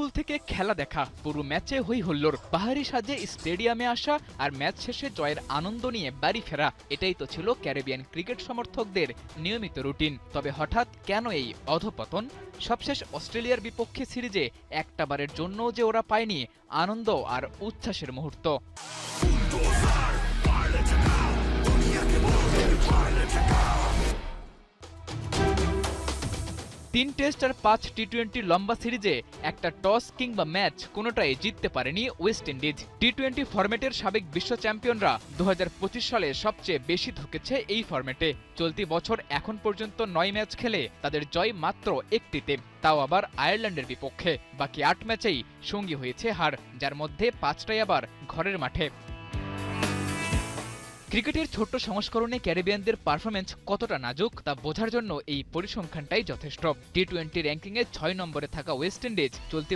School থেকে খেলা দেখা, পুরো ম্যাচে হই হল্লোড়, বাহারি সাজে স্টেডিয়ামে আসা আর ম্যাচ শেষে জয়ের আনন্দ নিয়ে বাড়ি ফেরা, এটাই তো ছিল ক্যারিবিয়ান ক্রিকেট সমর্থকদের নিয়মিত রুটিন। তবে হঠাৎ কেন এই অধপতন? সবশেষ অস্ট্রেলিয়ার বিপক্ষে সিরিজে একটাবারের জন্য যে ওরা পায়নি আনন্দ আর উচ্ছ্বাসের মুহূর্ত। ৩ টেস্ট আর ৫ টি-২০ লম্বা সিরিজে একটা টস কিংবা ম্যাচ কোনোটাই জিততে পারেনি ওয়েস্ট ইন্ডিজ। টি-২০ ফরম্যাটের সাবেক বিশ্ব চ্যাম্পিয়নরা ২০২৫ সালে সবচেয়ে বেশি ধুকেছে এই ফরম্যাটে। চলতি বছর এখন পর্যন্ত ৯ ম্যাচ খেলে তাদের জয় মাত্র একটিতে, তাও আবার আয়ারল্যান্ডের বিপক্ষে। বাকি ৮ ম্যাচেই সঙ্গী হয়েছে হার, যার মধ্যে ৫টাই আবার ঘরের মাঠে। ক্রিকেটের ছোট্ট সংস্করণে ক্যারিবিয়ানদের পারফরম্যান্স কতটা নাজুক তা বোঝার জন্য এই পরিসংখ্যানটাই যথেষ্ট। টি-২০ র্যাঙ্কিংয়ে ৬ নম্বরে থাকা ওয়েস্ট ইন্ডিজ চলতি